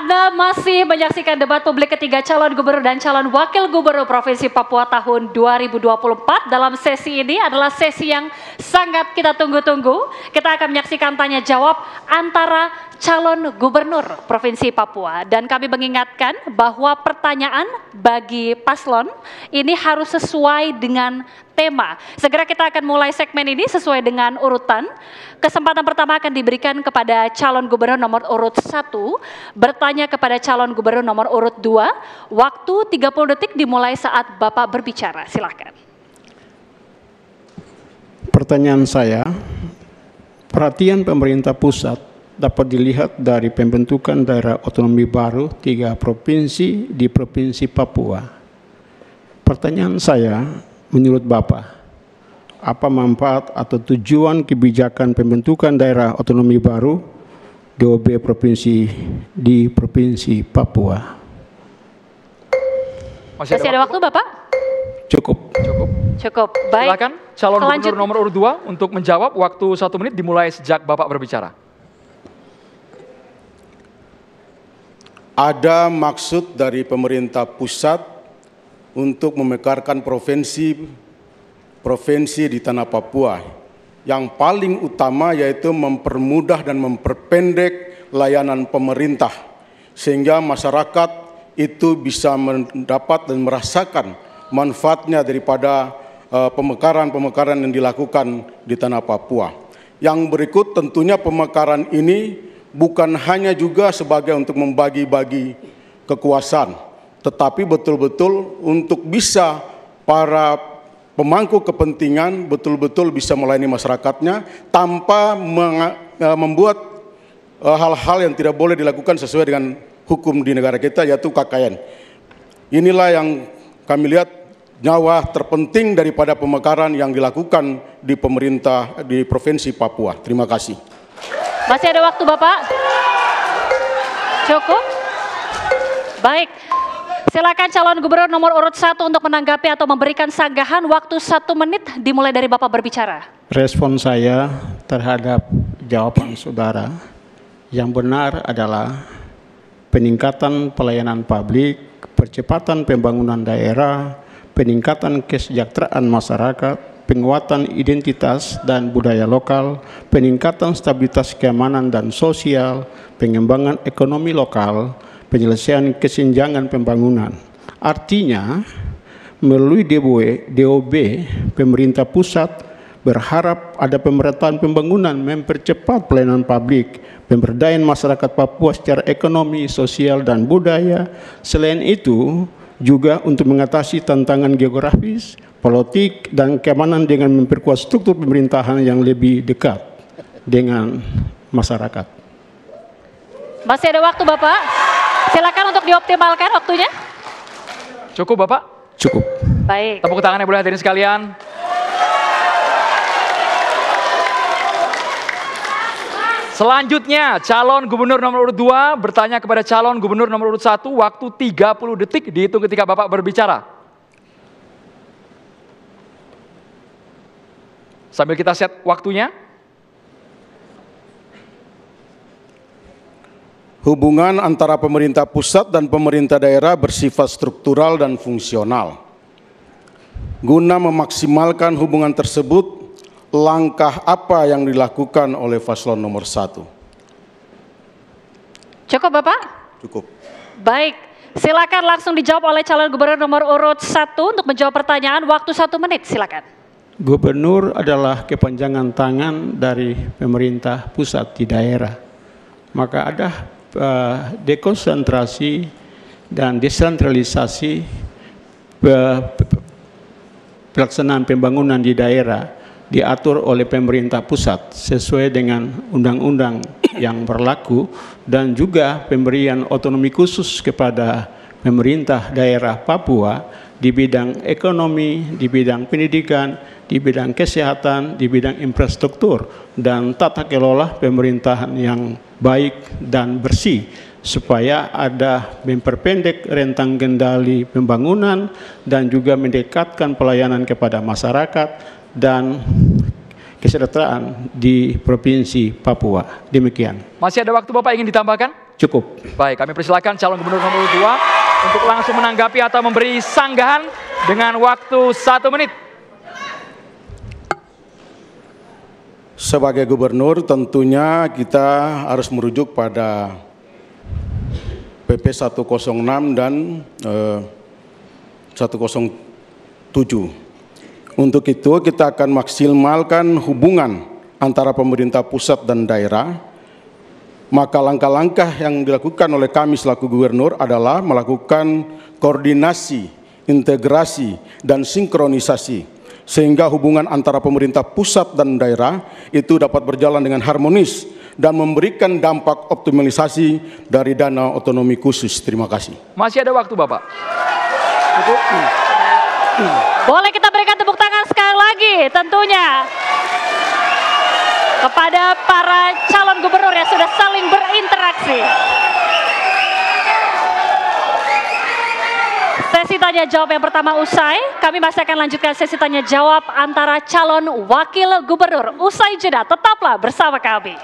Anda masih menyaksikan debat publik ketiga calon gubernur dan calon wakil gubernur Provinsi Papua tahun 2024. Dalam sesi ini adalah sesi yang sangat kita tunggu-tunggu. Kita akan menyaksikan tanya jawab antara calon gubernur Provinsi Papua. Dan kami mengingatkan bahwa pertanyaan bagi paslon ini harus sesuai dengan tema. Segera kita akan mulai segmen ini sesuai dengan urutan. Kesempatan pertama akan diberikan kepada calon gubernur nomor urut 1, bertanya kepada calon gubernur nomor urut 2. Waktu 30 detik dimulai saat Bapak berbicara. Silakan. Pertanyaan saya, perhatian pemerintah pusat dapat dilihat dari pembentukan daerah otonomi baru 3 provinsi di Provinsi Papua. Pertanyaan saya, menurut Bapak, apa manfaat atau tujuan kebijakan pembentukan daerah otonomi baru DOB provinsi di Provinsi Papua? Masih ada waktu Bapak? Cukup. Baik. Silakan calon gubernur nomor urut 2 untuk menjawab. Waktu 1 menit dimulai sejak Bapak berbicara. Ada maksud dari pemerintah pusat untuk memekarkan provinsi di tanah Papua. Yang paling utama yaitu mempermudah dan memperpendek layanan pemerintah, sehingga masyarakat itu bisa mendapat dan merasakan manfaatnya daripada pemekaran-pemekaran yang dilakukan di tanah Papua. Yang berikut tentunya pemekaran ini bukan hanya juga sebagai untuk membagi-bagi kekuasaan, tetapi betul-betul untuk bisa para pemangku kepentingan betul-betul bisa melayani masyarakatnya tanpa membuat hal-hal yang tidak boleh dilakukan sesuai dengan hukum di negara kita, yaitu KKN. Inilah yang kami lihat nyawa terpenting daripada pemekaran yang dilakukan di pemerintah di Provinsi Papua. Terima kasih. Masih ada waktu Bapak? Cukup? Baik. Silakan calon gubernur nomor urut 1 untuk menanggapi atau memberikan sanggahan. Waktu 1 menit dimulai dari Bapak berbicara. Respon saya terhadap jawaban saudara yang benar adalah peningkatan pelayanan publik, percepatan pembangunan daerah, peningkatan kesejahteraan masyarakat, penguatan identitas dan budaya lokal, peningkatan stabilitas keamanan dan sosial, pengembangan ekonomi lokal, penyelesaian kesenjangan pembangunan. Artinya, melalui DOB, pemerintah pusat berharap ada pemerataan pembangunan, mempercepat pelayanan publik, pemberdayaan masyarakat Papua secara ekonomi, sosial, dan budaya. Selain itu, juga untuk mengatasi tantangan geografis, politik, dan keamanan dengan memperkuat struktur pemerintahan yang lebih dekat dengan masyarakat. Masih ada waktu Bapak? Silakan untuk dioptimalkan waktunya. Cukup Bapak? Cukup. Baik. Tepuk tangannya boleh hadirin sekalian. Selanjutnya, calon gubernur nomor urut 2 bertanya kepada calon gubernur nomor urut 1. Waktu 30 detik dihitung ketika Bapak berbicara. Sambil kita set waktunya. Hubungan antara pemerintah pusat dan pemerintah daerah bersifat struktural dan fungsional. Guna memaksimalkan hubungan tersebut, langkah apa yang dilakukan oleh paslon nomor 1? Cukup Bapak? Cukup. Baik, silakan langsung dijawab oleh calon gubernur nomor urut 1 untuk menjawab pertanyaan. Waktu 1 menit, silakan. Gubernur adalah kepanjangan tangan dari pemerintah pusat di daerah. Maka ada dekonsentrasi dan desentralisasi pelaksanaan pembangunan di daerah diatur oleh pemerintah pusat sesuai dengan undang-undang yang berlaku, dan juga pemberian otonomi khusus kepada pemerintah daerah Papua di bidang ekonomi, di bidang pendidikan, di bidang kesehatan, di bidang infrastruktur, dan tata kelola pemerintahan yang baik dan bersih, supaya ada memperpendek rentang kendali pembangunan dan juga mendekatkan pelayanan kepada masyarakat dan kesejahteraan di Provinsi Papua. Demikian. Masih ada waktu Bapak ingin ditambahkan? Cukup. Baik, kami persilakan calon gubernur nomor 2 untuk langsung menanggapi atau memberi sanggahan dengan waktu 1 menit. Sebagai gubernur tentunya kita harus merujuk pada PP 106 dan 107. Untuk itu kita akan maksimalkan hubungan antara pemerintah pusat dan daerah. Maka langkah-langkah yang dilakukan oleh kami selaku gubernur adalah melakukan koordinasi, integrasi, dan sinkronisasi sehingga hubungan antara pemerintah pusat dan daerah itu dapat berjalan dengan harmonis dan memberikan dampak optimalisasi dari dana otonomi khusus. Terima kasih. Masih ada waktu, Bapak. Boleh kita berikan tepuk tangan sekali lagi tentunya kepada para calon gubernur yang sudah saling berinteraksi. Sesi tanya jawab yang pertama usai, kami masih akan lanjutkan sesi tanya jawab antara calon wakil gubernur. Usai jeda, tetaplah bersama kami.